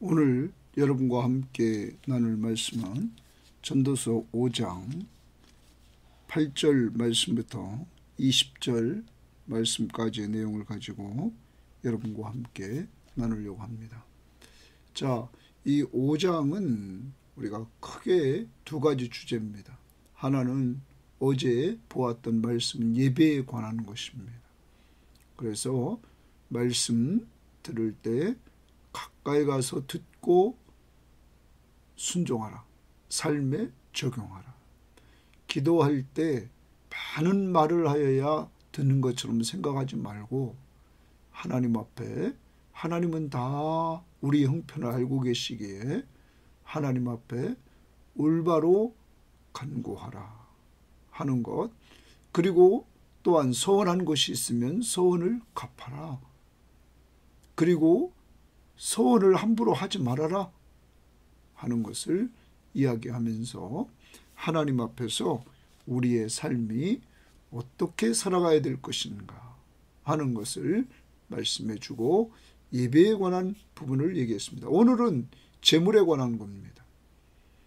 오늘 여러분과 함께 나눌 말씀은 전도서 5장 8절 말씀부터 20절 말씀까지의 내용을 가지고 여러분과 함께 나누려고 합니다. 자, 이 5장은 우리가 크게 두 가지 주제입니다. 하나는 어제 보았던 말씀은 예배에 관한 것입니다. 그래서 말씀 들을 때 가까이 가서 듣고 순종하라. 삶에 적용하라. 기도할 때 많은 말을 하여야 듣는 것처럼 생각하지 말고 하나님 앞에, 하나님은 다 우리 형편을 알고 계시기에 하나님 앞에 올바로 간구하라 하는 것, 그리고 또한 서원한 것이 있으면 서원을 갚아라. 그리고 서원을 함부로 하지 말아라 하는 것을 이야기하면서 하나님 앞에서 우리의 삶이 어떻게 살아가야 될 것인가 하는 것을 말씀해 주고 예배에 관한 부분을 얘기했습니다. 오늘은 재물에 관한 겁니다.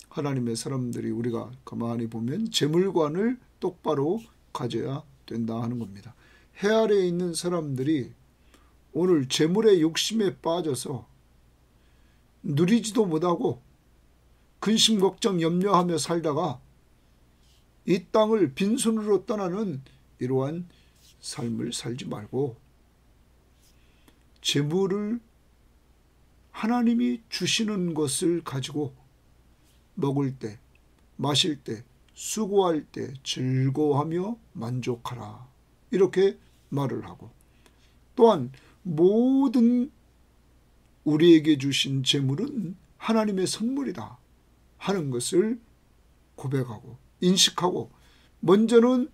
하나님의 사람들이 우리가 가만히 보면 재물관을 똑바로 가져야 된다 하는 겁니다. 해 아래에 있는 사람들이 오늘 재물의 욕심에 빠져서 누리지도 못하고 근심 걱정 염려하며 살다가 이 땅을 빈손으로 떠나는 이러한 삶을 살지 말고 재물을 하나님이 주시는 것을 가지고 먹을 때, 마실 때, 수고할 때 즐거워하며 만족하라. 이렇게 말을 하고, 또한 모든 우리에게 주신 재물은 하나님의 선물이다 하는 것을 고백하고 인식하고, 먼저는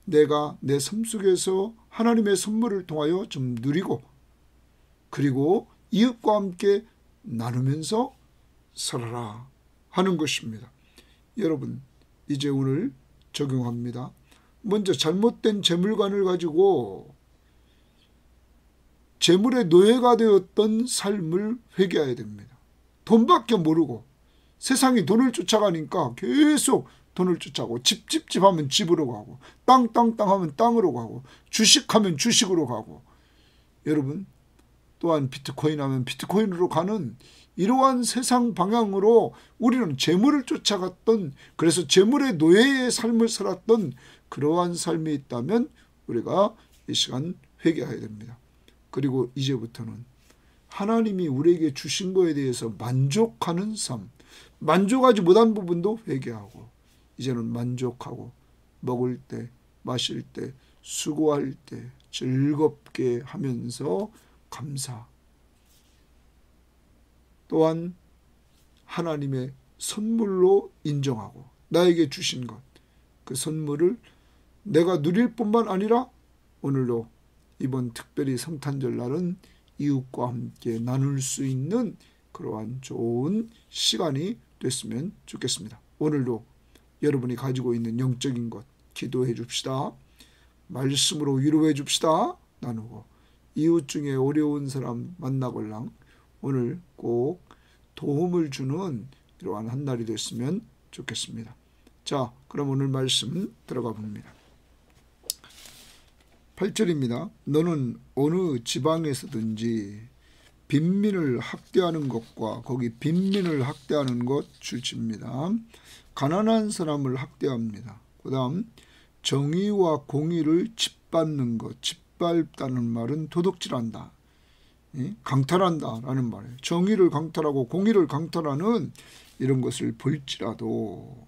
내가 내 삶 속에서 하나님의 선물을 통하여 좀 누리고, 그리고 이웃과 함께 나누면서 살아라 하는 것입니다. 여러분, 이제 오늘 적용합니다. 먼저 잘못된 재물관을 가지고 재물의 노예가 되었던 삶을 회개해야 됩니다. 돈밖에 모르고 세상이 돈을 쫓아가니까 계속 돈을 쫓아가고, 집 하면 집으로 가고, 땅 하면 땅으로 가고, 주식하면 주식으로 가고, 여러분 또한 비트코인 하면 비트코인으로 가는 이러한 세상 방향으로 우리는 재물을 쫓아갔던, 그래서 재물의 노예의 삶을 살았던 그러한 삶이 있다면 우리가 이 시간 회개해야 됩니다. 그리고 이제부터는 하나님이 우리에게 주신 것에 대해서 만족하는 삶, 만족하지 못한 부분도 회개하고, 이제는 만족하고 먹을 때, 마실 때, 수고할 때 즐겁게 하면서 감사, 또한 하나님의 선물로 인정하고 나에게 주신 것, 그 선물을 내가 누릴 뿐만 아니라 오늘도 이번 특별히 성탄절 날은 이웃과 함께 나눌 수 있는 그러한 좋은 시간이 됐으면 좋겠습니다. 오늘도 여러분이 가지고 있는 영적인 것 기도해 줍시다. 말씀으로 위로해 줍시다. 나누고 이웃 중에 어려운 사람 만나걸랑 오늘 꼭 도움을 주는 이러한 한 날이 됐으면 좋겠습니다. 자, 그럼 오늘 말씀 들어가 봅니다. 8절입니다. 너는 어느 지방에서든지 빈민을 학대하는 것과, 거기 빈민을 학대하는 것 출치입니다. 가난한 사람을 학대합니다. 그 다음 정의와 공의를 짓밟는 것, 짓밟다는 말은 도둑질한다, 강탈한다 라는 말이에요. 정의를 강탈하고 공의를 강탈하는 이런 것을 볼지라도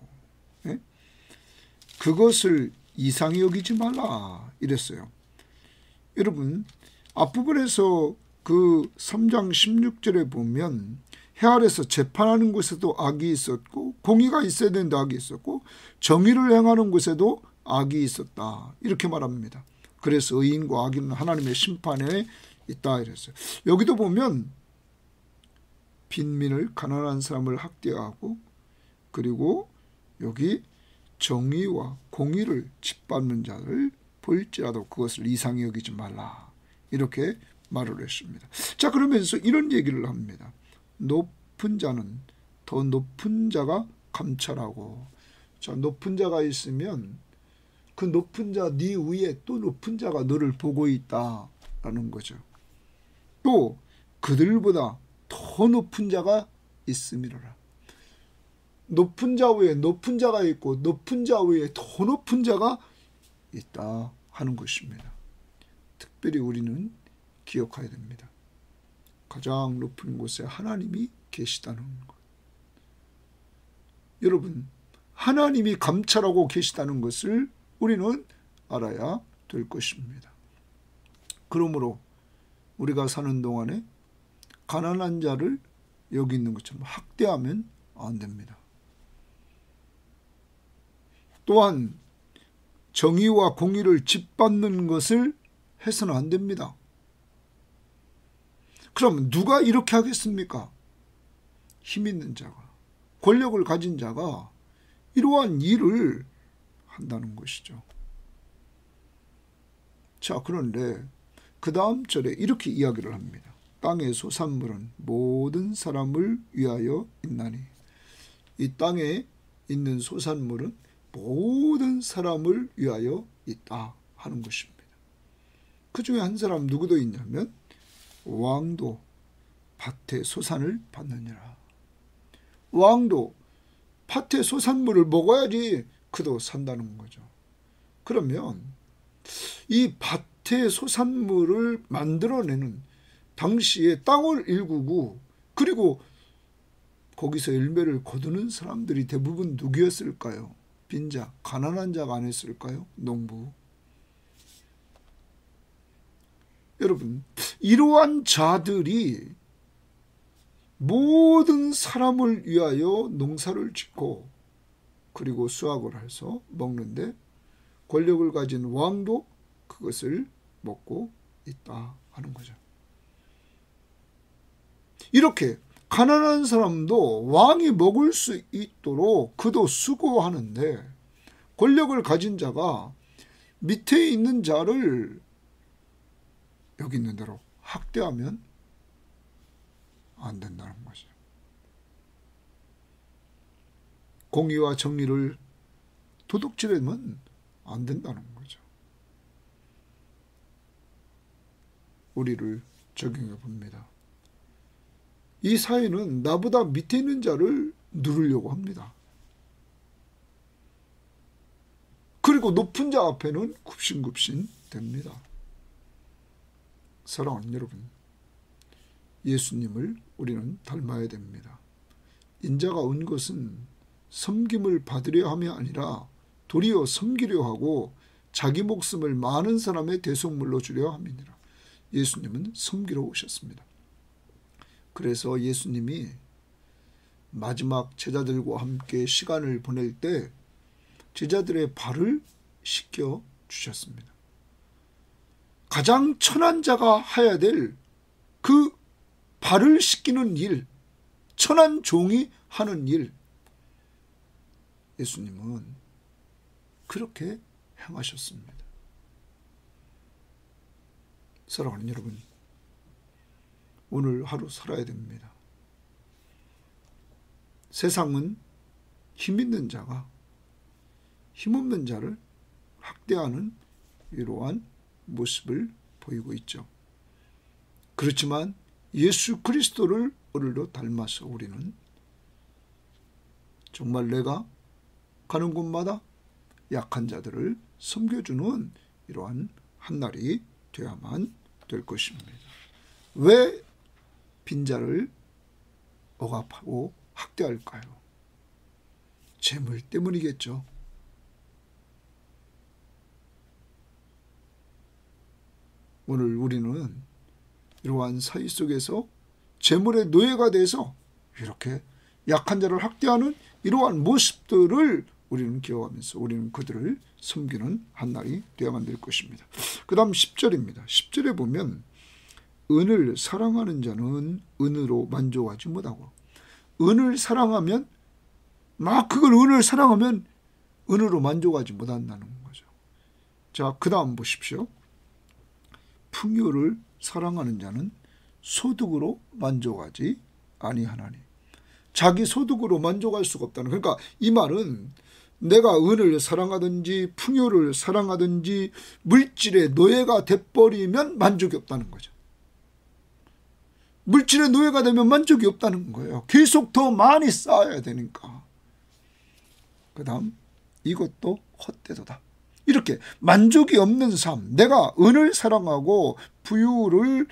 그것을 이상히 여기지 말라 이랬어요. 여러분, 앞부분에서 그 3장 16절에 보면 해 아래서 재판하는 곳에도 악이 있었고, 공의가 있어야 되는데 악이 있었고, 정의를 행하는 곳에도 악이 있었다 이렇게 말합니다. 그래서 의인과 악인은 하나님의 심판에 있다 이랬어요. 여기도 보면 빈민을, 가난한 사람을 학대하고, 그리고 여기 정의와 공의를 짓밟는 자를 볼지라도 그것을 이상히 여기지 말라 이렇게 말을 했습니다. 자, 그러면서 이런 얘기를 합니다. 높은 자는 더 높은 자가 감찰하고. 자, 높은 자가 있으면 그 높은 자 네 위에 또 높은 자가 너를 보고 있다라는 거죠. 또 그들보다 더 높은 자가 있음이로라. 높은 자 위에 높은 자가 있고 높은 자 위에 더 높은 자가 있다 하는 것입니다. 특별히 우리는 기억해야 됩니다. 가장 높은 곳에 하나님이 계시다는 것. 여러분, 하나님이 감찰하고 계시다는 것을 우리는 알아야 될 것입니다. 그러므로 우리가 사는 동안에 가난한 자를 여기 있는 것처럼 학대하면 안 됩니다. 또한 정의와 공의를 짓밟는 것을 해서는 안 됩니다. 그럼 누가 이렇게 하겠습니까? 힘 있는 자가, 권력을 가진 자가 이러한 일을 한다는 것이죠. 자, 그런데 그 다음 절에 이렇게 이야기를 합니다. 땅의 소산물은 모든 사람을 위하여 있나니. 이 땅에 있는 소산물은 모든 사람을 위하여 있다 하는 것입니다. 그 중에 한 사람 누구도 있냐면 왕도 밭의 소산을 받느니라. 왕도 밭의 소산물을 먹어야지 그도 산다는 거죠. 그러면 이 밭의 소산물을 만들어내는 당시에 땅을 일구고 그리고 거기서 열매를 거두는 사람들이 대부분 누구였을까요? 빈자, 가난한 자가 아니었을까요? 농부. 여러분, 이러한 자들이 모든 사람을 위하여 농사를 짓고 그리고 수확을 해서 먹는데 권력을 가진 왕도 그것을 먹고 있다 하는 거죠. 이렇게 가난한 사람도 왕이 먹을 수 있도록 그도 수고하는데 권력을 가진 자가 밑에 있는 자를 여기 있는 대로 학대하면 안 된다는 거죠. 공의와 정의를 도둑질하면 안 된다는 거죠. 우리를 적용해 봅니다. 이 사회는 나보다 밑에 있는 자를 누르려고 합니다. 그리고 높은 자 앞에는 굽신굽신 됩니다. 사랑하는 여러분, 예수님을 우리는 닮아야 됩니다. 인자가 온 것은 섬김을 받으려 함이 아니라 도리어 섬기려 하고 자기 목숨을 많은 사람의 대속물로 주려 함이니라. 예수님은 섬기러 오셨습니다. 그래서 예수님이 마지막 제자들과 함께 시간을 보낼 때 제자들의 발을 씻겨 주셨습니다. 가장 천한 자가 해야 될 그 발을 씻기는 일, 천한 종이 하는 일, 예수님은 그렇게 행하셨습니다. 사랑하는 여러분, 오늘 하루 살아야 됩니다. 세상은 힘 있는 자가 힘없는 자를 학대하는 이러한 모습을 보이고 있죠. 그렇지만 예수 그리스도를 오늘도 닮아서 우리는 정말 내가 가는 곳마다 약한 자들을 섬겨주는 이러한 한날이 되어야만 될 것입니다. 왜 빈자를 억압하고 학대할까요? 재물 때문이겠죠. 오늘 우리는 이러한 사회 속에서 재물의 노예가 돼서 이렇게 약한 자를 학대하는 이러한 모습들을 우리는 기억하면서 우리는 그들을 섬기는 한날이 되어야만 될 것입니다. 그 다음 10절입니다. 10절에 보면 은을 사랑하는 자는 은으로 만족하지 못하고, 은을 사랑하면 그걸 은을 사랑하면 은으로 만족하지 못한다는 거죠. 자, 그 다음 보십시오. 풍요를 사랑하는 자는 소득으로 만족하지 아니하나니. 자기 소득으로 만족할 수가 없다는. 그러니까 이 말은 내가 은을 사랑하든지 풍요를 사랑하든지 물질의 노예가 돼버리면 만족이 없다는 거죠. 물질의 노예가 되면 만족이 없다는 거예요. 계속 더 많이 쌓아야 되니까. 그 다음 이것도 헛되도다. 이렇게 만족이 없는 삶, 내가 은을 사랑하고 풍요를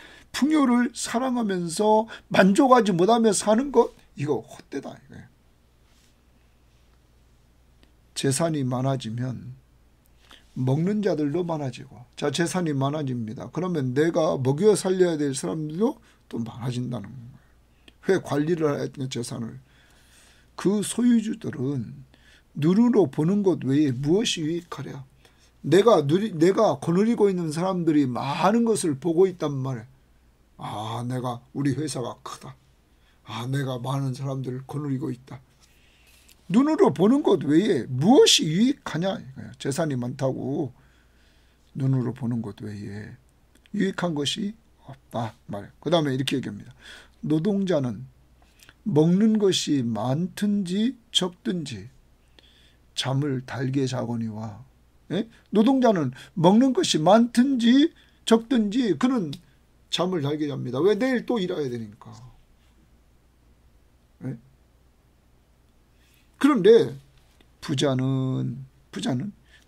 사랑하면서 만족하지 못하며 사는 것, 이거 헛되다 이거예요. 재산이 많아지면 먹는 자들도 많아지고, 자, 재산이 많아집니다. 그러면 내가 먹여 살려야 될 사람들도 또 많아진다는 거예요. 왜 관리를 해야 되는 재산을. 그 소유주들은 눈으로 보는 것 외에 무엇이 유익하랴. 내가 거느리고 있는 사람들이 많은 것을 보고 있단 말이에요. 아, 우리 회사가 크다. 아, 내가 많은 사람들을 거느리고 있다. 눈으로 보는 것 외에 무엇이 유익하냐 이거예요. 재산이 많다고 눈으로 보는 것 외에 유익한 것이 없다 말이에요. 그 다음에 이렇게 얘기합니다. 노동자는 먹는 것이 많든지 적든지 잠을 달게 자거니와. 예? 노동자는 먹는 것이 많든지 적든지 그는 잠을 달게 잡니다. 왜? 내일 또 일해야 되니까. 예? 그런데 부자는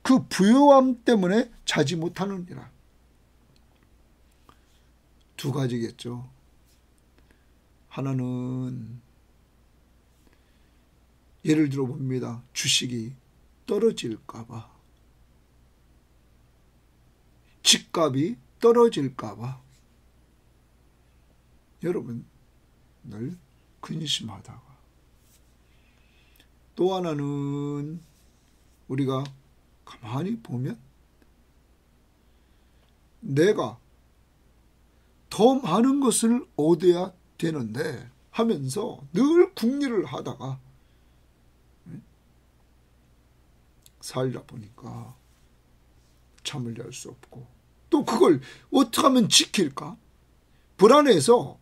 그 부유함 때문에 자지 못하느니라. 두 가지겠죠. 하나는 예를 들어 봅니다. 주식이 떨어질까 봐. 집값이 떨어질까 봐. 여러분 늘 근심하다가. 또 하나는 우리가 가만히 보면 내가 더 많은 것을 얻어야 되는데 하면서 늘 궁리를 하다가 살다 보니까 잠을 잘 수 없고, 또 그걸 어떻게 하면 지킬까? 불안해서,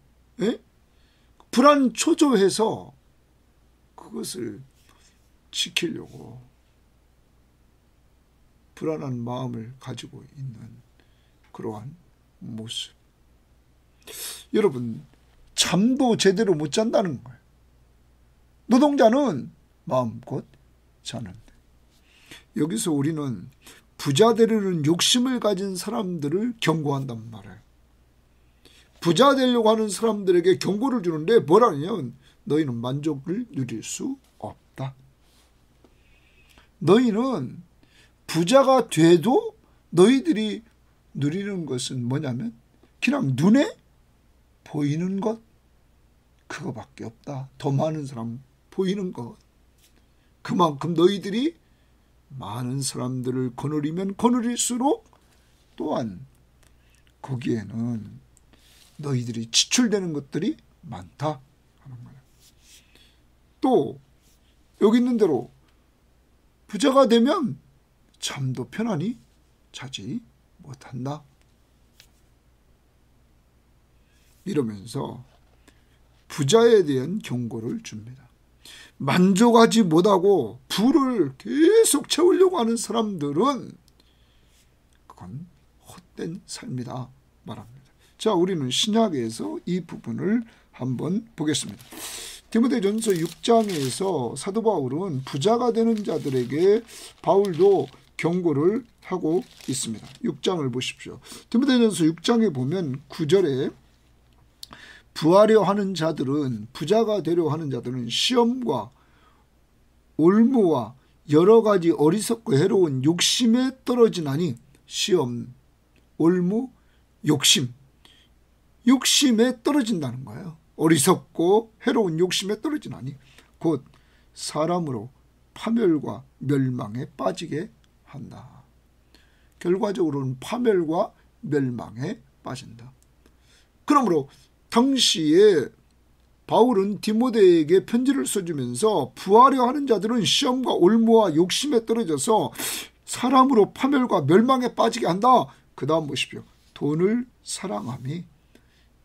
불안 초조해서 그것을 지키려고 불안한 마음을 가지고 있는 그러한 모습. 여러분, 잠도 제대로 못 잔다는 거예요. 노동자는 마음껏 자는데. 여기서 우리는 부자 되려는 욕심을 가진 사람들을 경고한단 말이에요. 부자 되려고 하는 사람들에게 경고를 주는데 뭐라냐면 너희는 만족을 누릴 수 없다. 너희는 부자가 돼도 너희들이 누리는 것은 뭐냐면 그냥 눈에 보이는 것, 그거밖에 없다. 더 많은 사람 보이는 것. 그만큼 너희들이 많은 사람들을 거느리면 거느릴수록 또한 거기에는 너희들이 지출되는 것들이 많다 하는 거예요. 또 여기 있는 대로 부자가 되면 잠도 편안히 자지 못한다. 이러면서 부자에 대한 경고를 줍니다. 만족하지 못하고 부를 계속 채우려고 하는 사람들은 그건 헛된 삶이다 말합니다. 자, 우리는 신약에서 이 부분을 한번 보겠습니다. 디모데전서 6장에서 사도 바울은 부자가 되는 자들에게 바울도 경고를 하고 있습니다. 6장을 보십시오. 디모데전서 6장에 보면 9절에 부하려 하는 자들은, 부자가 되려 하는 자들은 시험과 올무와 여러 가지 어리석고 해로운 욕심에 떨어지나니, 시험, 올무, 욕심에 떨어진다는 거예요. 어리석고 해로운 욕심에 떨어지나니 곧 사람으로 파멸과 멸망에 빠지게 한다. 결과적으로는 파멸과 멸망에 빠진다. 그러므로 당시에 바울은 디모데에게 편지를 써주면서 부하려 하는 자들은 시험과 올무와 욕심에 떨어져서 사람으로 파멸과 멸망에 빠지게 한다. 그 다음 보십시오. 돈을 사랑함이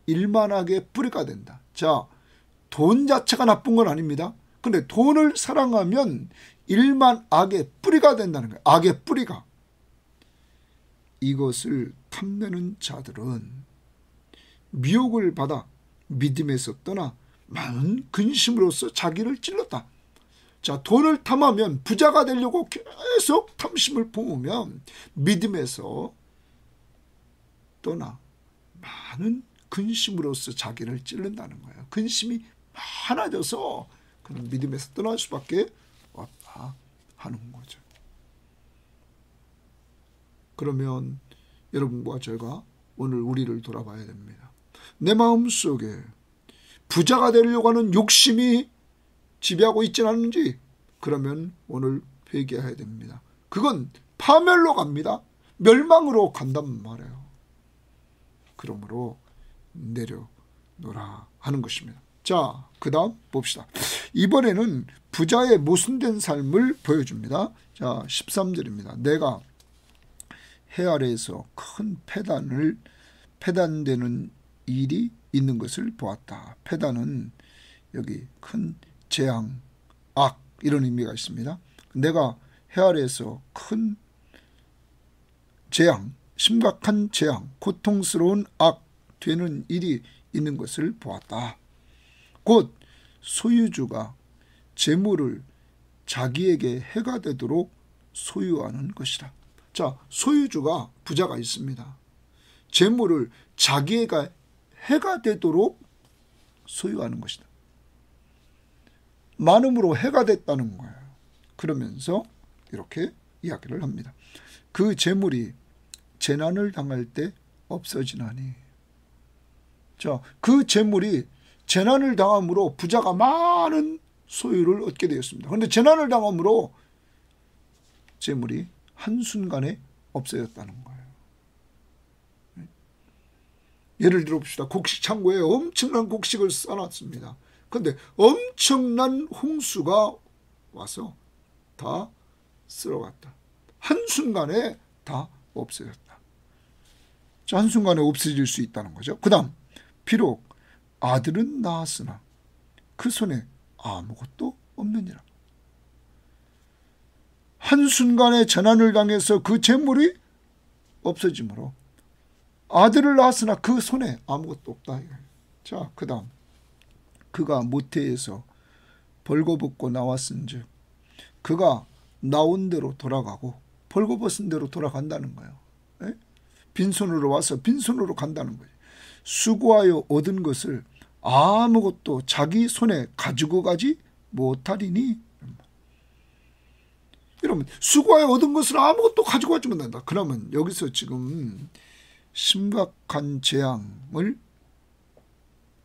일만하게 뿌리가 된다. 자, 돈 자체가 나쁜 건 아닙니다. 근데 돈을 사랑하면 일만 악의 뿌리가 된다는 거예요. 악의 뿌리가. 이것을 탐내는 자들은 미혹을 받아 믿음에서 떠나 많은 근심으로써 자기를 찔렀다. 자, 돈을 탐하면 부자가 되려고 계속 탐심을 품으면 믿음에서 떠나 많은 근심으로써 자기를 찔른다는 거예요. 근심이 많아져서 그는 믿음에서 떠날 수밖에 없다 하는 거죠. 그러면 여러분과 제가 오늘 우리를 돌아봐야 됩니다. 내 마음속에 부자가 되려고 하는 욕심이 지배하고 있지는 않은지, 그러면 오늘 회개해야 됩니다. 그건 파멸로 갑니다. 멸망으로 간단 말이에요. 그러므로 내려놓으라 하는 것입니다. 자, 그 다음 봅시다. 이번에는 부자의 모순된 삶을 보여줍니다. 자, 13절입니다. 내가 해 아래에서 큰 패단되는 일이 있는 것을 보았다. 패단은 여기 큰 재앙, 악 이런 의미가 있습니다. 내가 해 아래에서 큰 재앙, 심각한 재앙, 고통스러운 악 되는 일이 있는 것을 보았다. 곧 소유주가 재물을 자기에게 해가 되도록 소유하는 것이다. 자, 소유주가 부자가 있습니다. 재물을 자기에게 해가 되도록 소유하는 것이다. 많음으로 해가 됐다는 거예요. 그러면서 이렇게 이야기를 합니다. 그 재물이 재난을 당할 때 없어지나니. 자, 그 재물이 재난을 당함으로 부자가 많은 소유를 얻게 되었습니다. 그런데 재난을 당함으로 재물이 한순간에 없어졌다는 거예요. 예를 들어 봅시다. 곡식 창고에 엄청난 곡식을 쌓아놨습니다. 그런데 엄청난 홍수가 와서 다 쓸어갔다. 한순간에 다 없어졌다. 자, 한순간에 없어질 수 있다는 거죠. 그 다음, 비록 아들은 낳았으나 그 손에 아무것도 없느니라. 한순간에 재난을 당해서 그 재물이 없어지므로 아들을 낳았으나 그 손에 아무것도 없다. 자, 그 다음, 그가 모태에서 벌거벗고 나왔은즉 그가 나온 대로 돌아가고 벌거벗은 대로 돌아간다는 거예요. 에? 빈손으로 와서 빈손으로 간다는 거예요. 수고하여 얻은 것을 아무것도 자기 손에 가지고 가지 못하리니. 여러분, 수고하여 얻은 것을 아무것도 가지고 가지 못한다. 그러면 여기서 지금 심각한 재앙을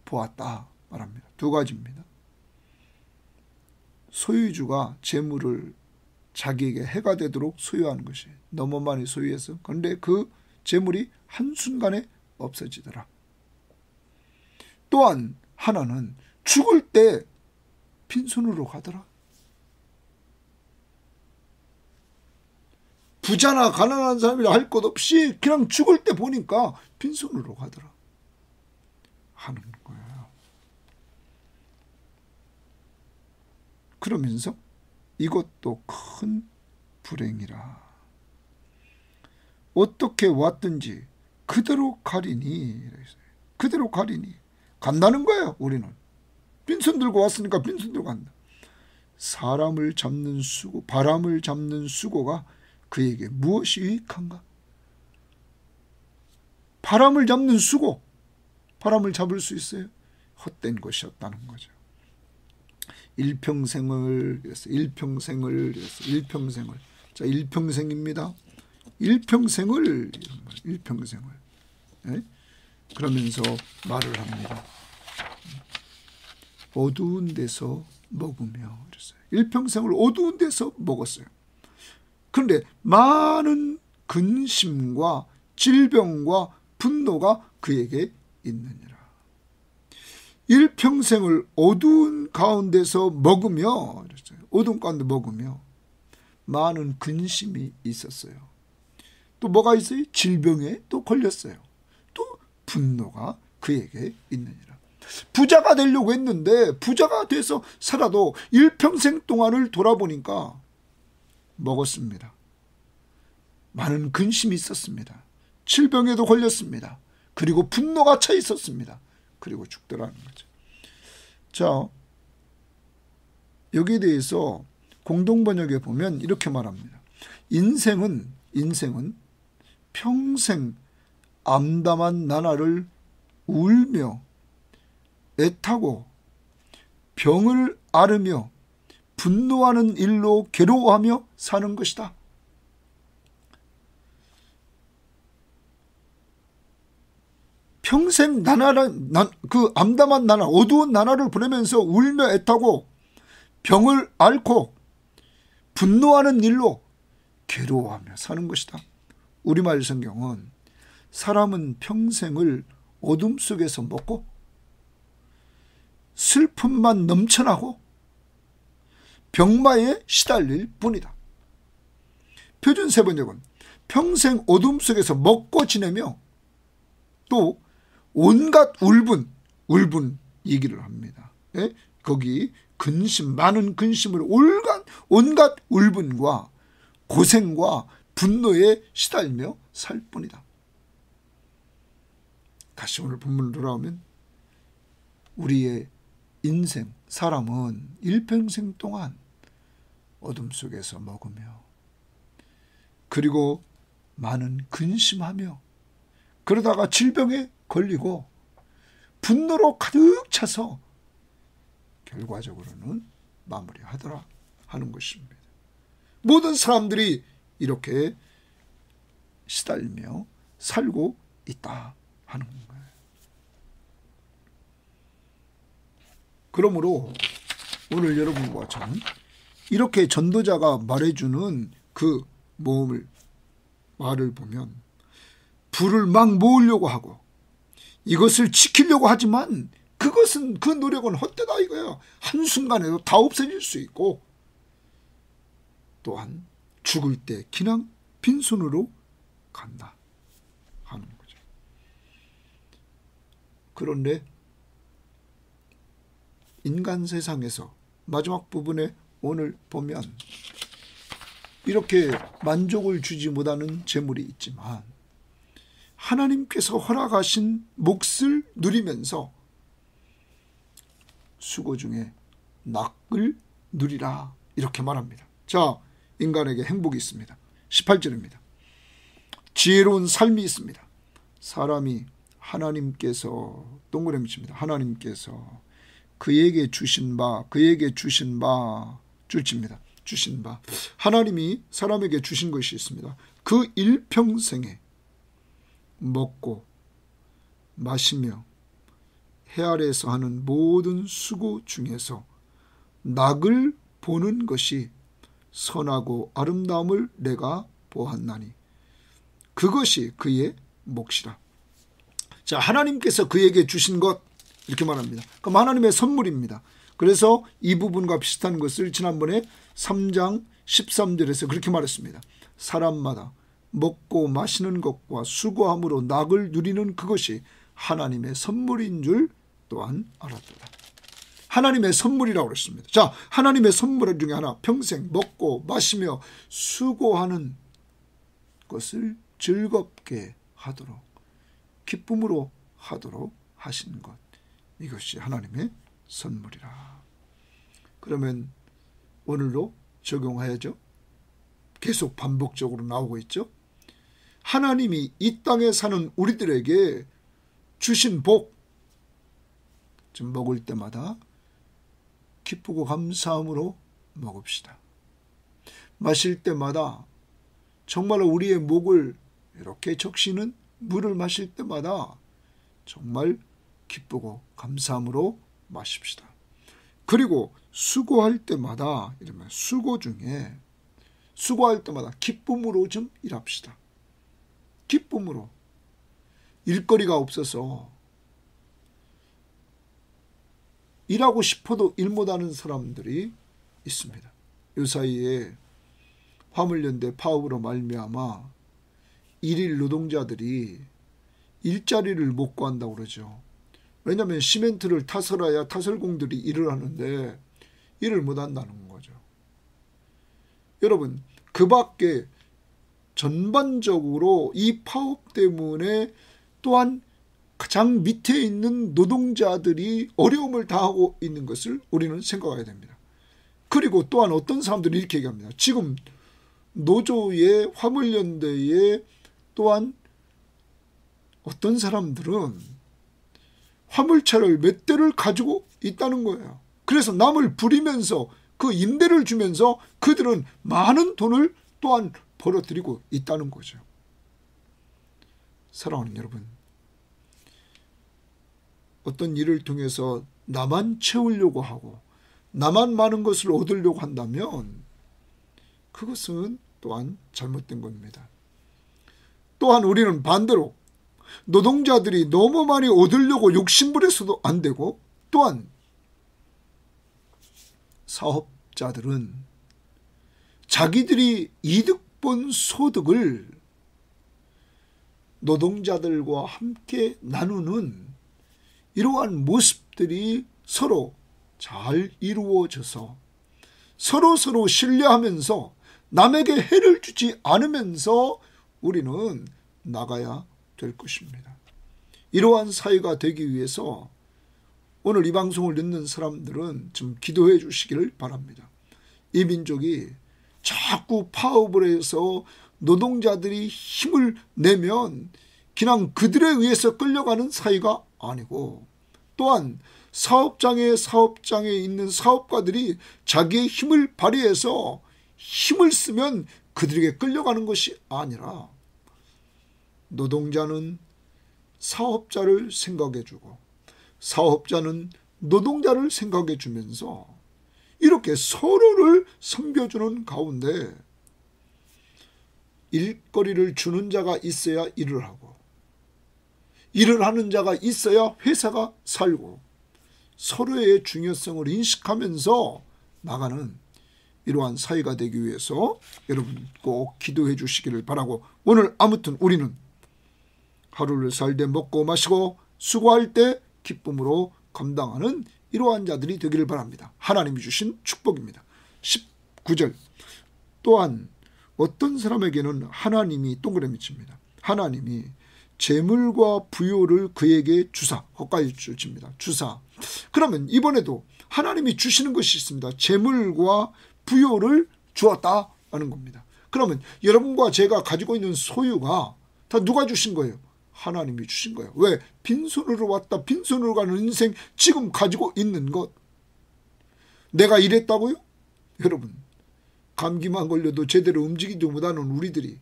보았다 말합니다. 두 가지입니다. 소유주가 재물을 자기에게 해가 되도록 소유하는 것이 너무 많이 소유해서, 그런데 그 재물이 한순간에 없어지더라. 또한 하나는 죽을 때 빈손으로 가더라. 부자나 가난한 사람이라 할 것 없이 그냥 죽을 때 보니까 빈손으로 가더라 하는 거예요. 그러면서 이것도 큰 불행이라. 어떻게 왔든지 그대로 가리니. 그대로 가리니. 간다는 거예요. 우리는 빈손 들고 왔으니까 빈손 들고 간다. 사람을 잡는 수고, 바람을 잡는 수고가 그에게 무엇이 유익한가? 바람을 잡는 수고, 바람을 잡을 수 있어요? 헛된 것이었다는 거죠. 일평생을. 자, 일평생입니다. 일평생을. 네? 그러면서 말을 합니다. 어두운 데서 먹으며. 그랬어요. 일평생을 어두운 데서 먹었어요. 그런데 많은 근심과 질병과 분노가 그에게 있느니라. 일평생을 어두운 가운데서 먹으며, 어두운 가운데 먹으며 많은 근심이 있었어요. 또 뭐가 있어요? 질병에 또 걸렸어요. 또 분노가 그에게 있느니라. 부자가 되려고 했는데 부자가 돼서 살아도 일평생 동안을 돌아보니까 먹었습니다. 많은 근심이 있었습니다. 질병에도 걸렸습니다. 그리고 분노가 차 있었습니다. 그리고 죽더라는 거죠. 자, 여기에 대해서 공동번역에 보면 이렇게 말합니다. 인생은 평생 암담한 나날을 울며 애타고 병을 앓으며 분노하는 일로 괴로워하며 사는 것이다. 평생 그 암담한 나날, 어두운 나날을 보내면서 울며 애타고 병을 앓고 분노하는 일로 괴로워하며 사는 것이다. 우리말 성경은 사람은 평생을 어둠 속에서 먹고 슬픔만 넘쳐나고 병마에 시달릴 뿐이다. 표준 세번역은 평생 어둠 속에서 먹고 지내며 또 온갖 울분 얘기를 합니다. 예? 거기 많은 근심을 온갖 울분과 고생과 분노에 시달며 살 뿐이다. 다시 오늘 본문으로 돌아오면 우리의 인생, 사람은 일평생 동안 어둠 속에서 먹으며 그리고 많은 근심하며 그러다가 질병에 걸리고 분노로 가득 차서 결과적으로는 마무리하더라 하는 것입니다. 모든 사람들이 이렇게 시달리며 살고 있다 하는 거예요. 그러므로 오늘 여러분과 저는 이렇게 전도자가 말해주는 그 말을 보면 불을 막 모으려고 하고 이것을 지키려고 하지만 그 노력은 헛되다 이거예요. 한순간에도 다 없어질 수 있고 또한 죽을 때 그냥 빈손으로 간다 하는 거죠. 그런데 인간 세상에서 마지막 부분에 오늘 보면 이렇게 만족을 주지 못하는 재물이 있지만 하나님께서 허락하신 몫을 누리면서 수고 중에 낙을 누리라 이렇게 말합니다. 자, 인간에게 행복이 있습니다. 18절입니다. 지혜로운 삶이 있습니다. 사람이 하나님께서 동그라미 칩니다. 하나님께서 그에게 주신 바 줄칩니다. 주신 바 하나님이 사람에게 주신 것이 있습니다. 그 일평생에 먹고 마시며 해 아래에서 하는 모든 수고 중에서 낙을 보는 것이 선하고 아름다움을 내가 보았나니 그것이 그의 몫이라. 자, 하나님께서 그에게 주신 것 이렇게 말합니다. 그럼 하나님의 선물입니다. 그래서 이 부분과 비슷한 것을 지난번에 3장 13절에서 그렇게 말했습니다. 사람마다 먹고 마시는 것과 수고함으로 낙을 누리는 그것이 하나님의 선물인 줄 또한 알았도다. 하나님의 선물이라고 그랬습니다. 자, 하나님의 선물 중에 하나, 평생 먹고 마시며 수고하는 것을 즐겁게 하도록 기쁨으로 하도록 하신 것, 이것이 하나님의 선물이라. 그러면 오늘도 적용해야죠. 계속 반복적으로 나오고 있죠. 하나님이 이 땅에 사는 우리들에게 주신 복, 좀 먹을 때마다 기쁘고 감사함으로 먹읍시다. 마실 때마다 정말 우리의 목을 이렇게 적시는 물을 마실 때마다 정말 기쁘고 감사함으로 마십시다. 그리고 수고할 때마다 이러면 수고 중에 수고할 때마다 기쁨으로 좀 일합시다. 기쁨으로. 일거리가 없어서 일하고 싶어도 일 못하는 사람들이 있습니다. 이 사이에 화물연대 파업으로 말미암아 일일 노동자들이 일자리를 못 구한다고 그러죠. 왜냐하면 시멘트를 타설해야 타설공들이 일을 하는데 일을 못한다는 거죠. 여러분, 그 밖에 전반적으로 이 파업 때문에 또한 가장 밑에 있는 노동자들이 어려움을 당하고 있는 것을 우리는 생각해야 됩니다. 그리고 또한 어떤 사람들이 이렇게 얘기합니다. 지금 노조의 화물연대에 또한 어떤 사람들은 화물차를 몇 대를 가지고 있다는 거예요. 그래서 남을 부리면서 그 임대를 주면서 그들은 많은 돈을 또한 벌어들이고 있다는 거죠. 사랑하는 여러분, 어떤 일을 통해서 나만 채우려고 하고 나만 많은 것을 얻으려고 한다면 그것은 또한 잘못된 겁니다. 또한 우리는 반대로 노동자들이 너무 많이 얻으려고 욕심부려서도 안 되고, 또한 사업자들은 자기들이 이득 본 소득을 노동자들과 함께 나누는 이러한 모습들이 서로 잘 이루어져서 서로 신뢰하면서 남에게 해를 주지 않으면서 우리는 나가야 될 것입니다. 이러한 사회가 되기 위해서 오늘 이 방송을 듣는 사람들은 좀 기도해 주시기를 바랍니다. 이 민족이 자꾸 파업을 해서 노동자들이 힘을 내면 그냥 그들에 의해서 끌려가는 사회가 아니고, 또한 사업장에 있는 사업가들이 자기의 힘을 발휘해서 힘을 쓰면 그들에게 끌려가는 것이 아니라 노동자는 사업자를 생각해주고 사업자는 노동자를 생각해주면서 이렇게 서로를 섬겨주는 가운데 일거리를 주는 자가 있어야 일을 하고 일을 하는 자가 있어야 회사가 살고 서로의 중요성을 인식하면서 나가는 이러한 사회가 되기 위해서 여러분 꼭 기도해 주시기를 바라고, 오늘 아무튼 우리는 하루를 살되 먹고 마시고 수고할 때 기쁨으로 감당하는 이러한 자들이 되기를 바랍니다. 하나님이 주신 축복입니다. 19절, 또한 어떤 사람에게는 하나님이 동그라미 칩니다. 하나님이 재물과 부요를 그에게 주사, 거기까지 칩니다. 주사. 그러면 이번에도 하나님이 주시는 것이 있습니다. 재물과 부요를 주었다라는 겁니다. 그러면 여러분과 제가 가지고 있는 소유가 다 누가 주신 거예요? 하나님이 주신 거예요. 왜? 빈손으로 왔다 빈손으로 가는 인생, 지금 가지고 있는 것. 내가 이랬다고요? 여러분, 감기만 걸려도 제대로 움직이지 못하는 우리들이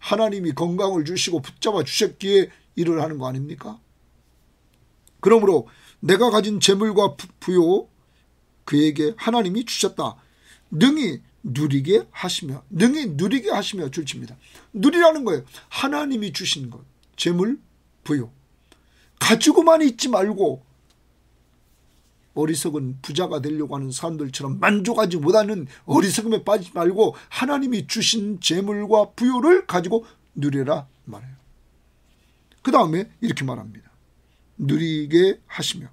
하나님이 건강을 주시고 붙잡아 주셨기에 일을 하는 거 아닙니까? 그러므로 내가 가진 재물과 부요 그에게 하나님이 주셨다. 능히 누리게 하시며 줄칩니다. 누리라는 거예요. 하나님이 주신 것, 재물, 부요. 가지고만 있지 말고 어리석은 부자가 되려고 하는 사람들처럼 만족하지 못하는 어리석음에 빠지지 말고 하나님이 주신 재물과 부요를 가지고 누리라 말해요. 그 다음에 이렇게 말합니다. 누리게 하시며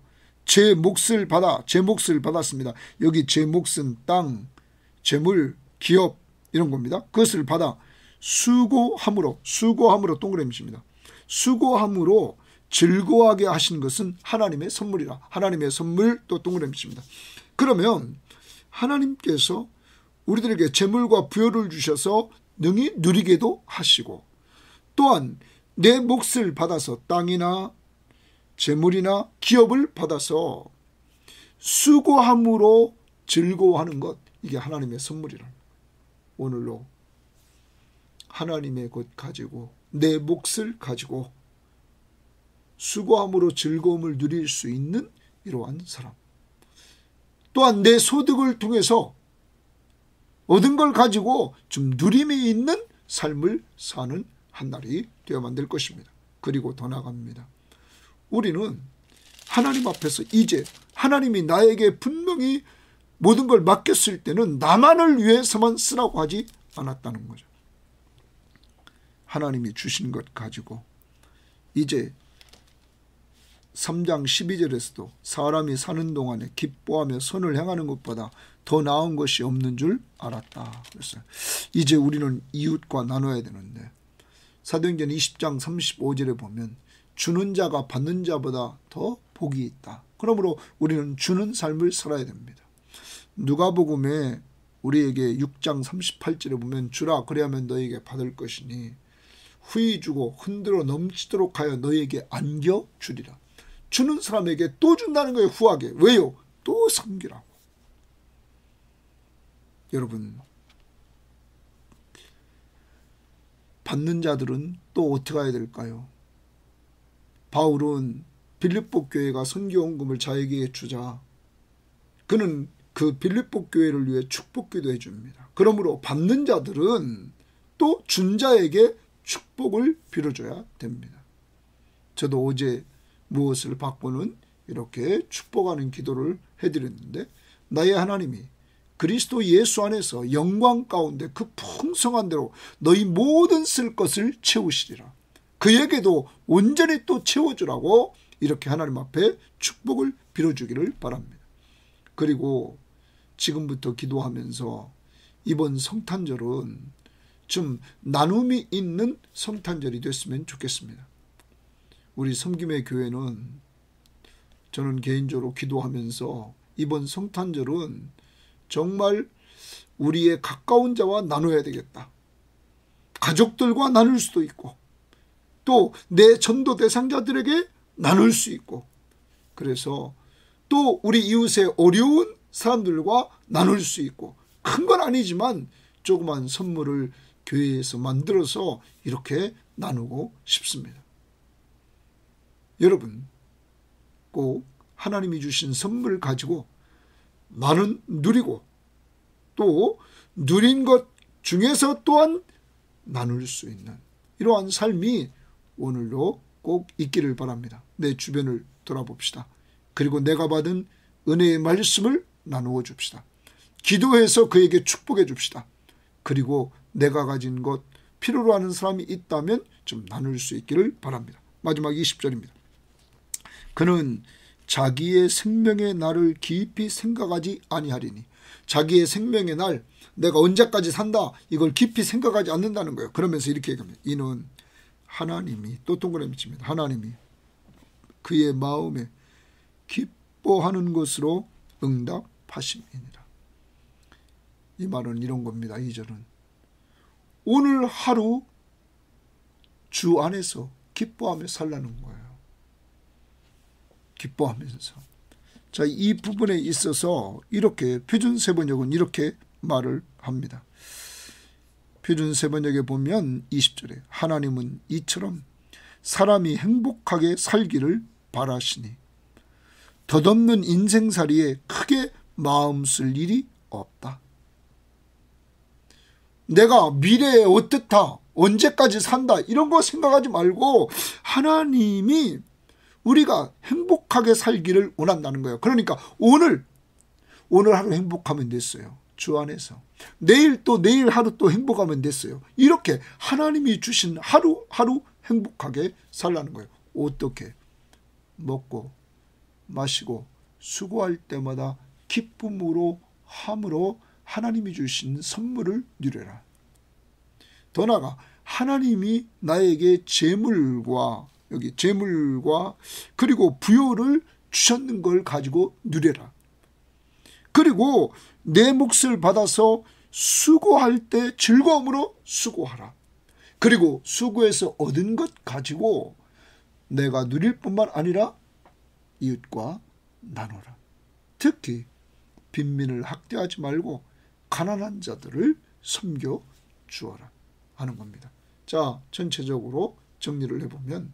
제 몫을 받았습니다. 여기 제 몫은 땅, 재물, 기업 이런 겁니다. 그것을 받아 수고함으로 동그라미입니다. 수고함으로 즐거워하게 하신 것은 하나님의 선물이라. 하나님의 선물 또 동그라미입니다. 그러면 하나님께서 우리들에게 재물과 부요를 주셔서 능히 누리게도 하시고, 또한 내 몫을 받아서 땅이나 재물이나 기업을 받아서 수고함으로 즐거워하는 것, 이게 하나님의 선물이라. 오늘로 하나님의 것 가지고 내 몫을 가지고 수고함으로 즐거움을 누릴 수 있는 이러한 사람, 또한 내 소득을 통해서 얻은 걸 가지고 좀 누림이 있는 삶을 사는 한 날이 되어만 될 것입니다. 그리고 더 나아갑니다. 우리는 하나님 앞에서 이제 하나님이 나에게 분명히 모든 걸 맡겼을 때는 나만을 위해서만 쓰라고 하지 않았다는 거죠. 하나님이 주신 것 가지고 이제 3장 12절에서도 사람이 사는 동안에 기뻐하며 선을 행하는 것보다 더 나은 것이 없는 줄 알았다. 그래서 이제 우리는 이웃과 나눠야 되는데 사도행전 20장 35절에 보면 주는 자가 받는 자보다 더 복이 있다. 그러므로 우리는 주는 삶을 살아야 됩니다. 누가복음에 우리에게 6장 38절에 보면 주라 그리하면 너에게 받을 것이니 후히 주고 흔들어 넘치도록 하여 너에게 안겨 주리라. 주는 사람에게 또 준다는 거예요. 후하게. 왜요? 또 섬기라고. 여러분, 받는 자들은 또 어떻게 해야 될까요? 바울은 빌립보 교회가 선교원금을 자에게 주자 그는 그 빌립보 교회를 위해 축복기도 해줍니다. 그러므로 받는 자들은 또 준 자에게 축복을 빌어줘야 됩니다. 저도 어제 무엇을 받고는 이렇게 축복하는 기도를 해드렸는데 나의 하나님이 그리스도 예수 안에서 영광 가운데 그 풍성한 대로 너희 모든 쓸 것을 채우시리라. 그에게도 온전히 또 채워주라고 이렇게 하나님 앞에 축복을 빌어주기를 바랍니다. 그리고 지금부터 기도하면서 이번 성탄절은 좀 나눔이 있는 성탄절이 됐으면 좋겠습니다. 우리 섬김의 교회는 저는 개인적으로 기도하면서 이번 성탄절은 정말 우리의 가까운 자와 나눠야 되겠다. 가족들과 나눌 수도 있고 또 내 전도 대상자들에게 나눌 수 있고 그래서 또 우리 이웃의 어려운 사람들과 나눌 수 있고 큰 건 아니지만 조그만 선물을 교회에서 만들어서 이렇게 나누고 싶습니다. 여러분 꼭 하나님이 주신 선물을 가지고 나는 누리고 또 누린 것 중에서 또한 나눌 수 있는 이러한 삶이 오늘도 꼭 있기를 바랍니다. 내 주변을 돌아봅시다. 그리고 내가 받은 은혜의 말씀을 나누어 줍시다. 기도해서 그에게 축복해 줍시다. 그리고 내가 가진 것 필요로 하는 사람이 있다면 좀 나눌 수 있기를 바랍니다. 마지막 20절입니다. 그는 자기의 생명의 날을 깊이 생각하지 아니하리니 자기의 생명의 날 내가 언제까지 산다 이걸 깊이 생각하지 않는다는 거예요. 그러면서 이렇게 얘기합니다. 이는 하나님이 또 동그라미 칩니다. 하나님이 그의 마음에 기뻐하는 것으로 응답하심이니라. 이 말은 이런 겁니다. 2절은 오늘 하루 주 안에서 기뻐하며 살라는 거예요. 기뻐하면서. 자, 이 부분에 있어서 이렇게 표준세번역은 이렇게 말을 합니다. 표준세번역에 보면 20절에 하나님은 이처럼 사람이 행복하게 살기를 바라시니 덧없는 인생살이에 크게 마음 쓸 일이 없다. 내가 미래에 어떻다, 언제까지 산다 이런 거 생각하지 말고 하나님이 우리가 행복하게 살기를 원한다는 거예요. 그러니까 오늘 하루 행복하면 됐어요. 주 안에서. 내일 하루 또 행복하면 됐어요. 이렇게 하나님이 주신 하루하루 행복하게 살라는 거예요. 어떻게? 먹고 마시고 수고할 때마다 기쁨으로 함으로 하나님이 주신 선물을 누려라. 더 나아가 하나님이 나에게 재물과 그리고 부요를 주셨는 걸 가지고 누려라. 그리고 내 몫을 받아서 수고할 때 즐거움으로 수고하라. 그리고 수고해서 얻은 것 가지고 내가 누릴 뿐만 아니라 이웃과 나눠라. 특히 빈민을 학대하지 말고 가난한 자들을 섬겨 주어라 하는 겁니다. 자, 전체적으로 정리를 해보면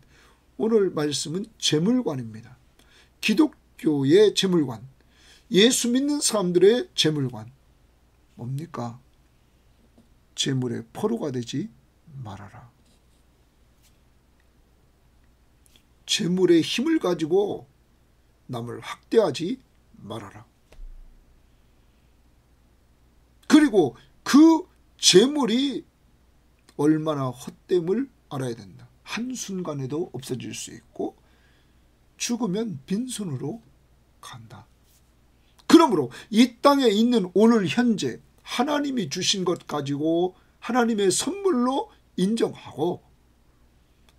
오늘 말씀은 재물관입니다. 기독교의 재물관, 예수 믿는 사람들의 재물관. 뭡니까? 재물의 포로가 되지 말아라. 재물의 힘을 가지고 남을 학대하지 말아라. 그리고 그 재물이 얼마나 헛됨을 알아야 된다. 한순간에도 없어질 수 있고 죽으면 빈손으로 간다. 그러므로 이 땅에 있는 오늘 현재 하나님이 주신 것 가지고 하나님의 선물로 인정하고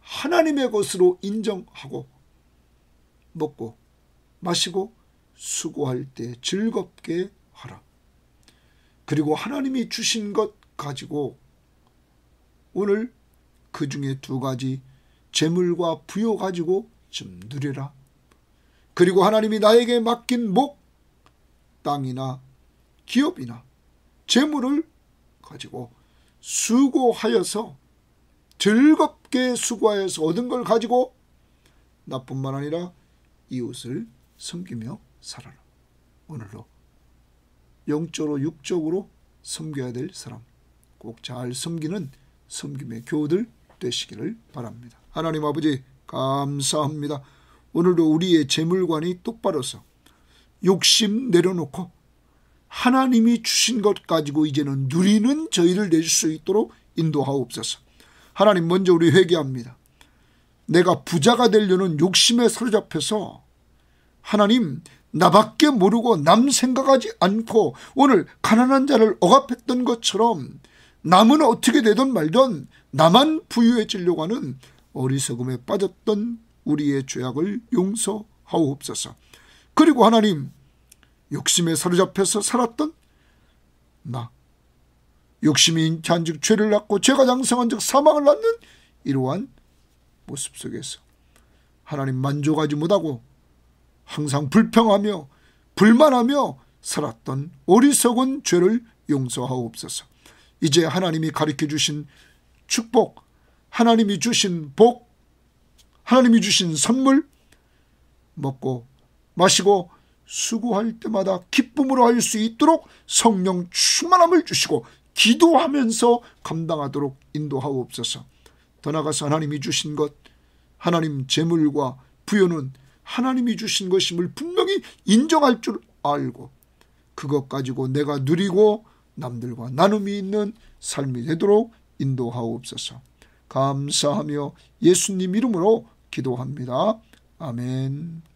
하나님의 것으로 인정하고 먹고 마시고 수고할 때 즐겁게 하라. 그리고 하나님이 주신 것 가지고 오늘 그 중에 두 가지 재물과 부요 가지고 좀 누려라. 그리고 하나님이 나에게 맡긴 목, 땅이나 기업이나 재물을 가지고 수고하여서 즐겁게 수고하여서 얻은 걸 가지고 나뿐만 아니라 이웃을 섬기며 살아라. 오늘도 영적으로 육적으로 섬겨야 될 사람, 꼭 잘 섬기는 섬김의 교우들 되시기를 바랍니다. 하나님 아버지 감사합니다. 오늘도 우리의 재물관이 똑바로 서 욕심 내려놓고 하나님이 주신 것 가지고 이제는 누리는 저희를 낼 수 있도록 인도하옵소서. 하나님, 먼저 우리 회개합니다. 내가 부자가 되려는 욕심에 사로잡혀서 하나님, 나밖에 모르고 남 생각하지 않고 오늘 가난한 자를 억압했던 것처럼 남은 어떻게 되든 말든 나만 부유해지려고 하는 어리석음에 빠졌던 우리의 죄악을 용서하옵소서. 그리고 하나님, 욕심에 사로잡혀서 살았던 나, 욕심이 잉태한즉 죄를 낳고 죄가 장성한즉 사망을 낳는 이러한 모습 속에서 하나님 만족하지 못하고 항상 불평하며 불만하며 살았던 어리석은 죄를 용서하옵소서. 이제 하나님이 가르쳐 주신 축복, 하나님이 주신 복, 하나님이 주신 선물 먹고 마시고 수고할 때마다 기쁨으로 할 수 있도록 성령 충만함을 주시고 기도하면서 감당하도록 인도하옵소서. 더 나아가서 하나님이 주신 것, 하나님 재물과 부요는 하나님이 주신 것임을 분명히 인정할 줄 알고 그것 가지고 내가 누리고 남들과 나눔이 있는 삶이 되도록 인도하옵소서. 감사하며 예수님 이름으로 기도합니다. 아멘.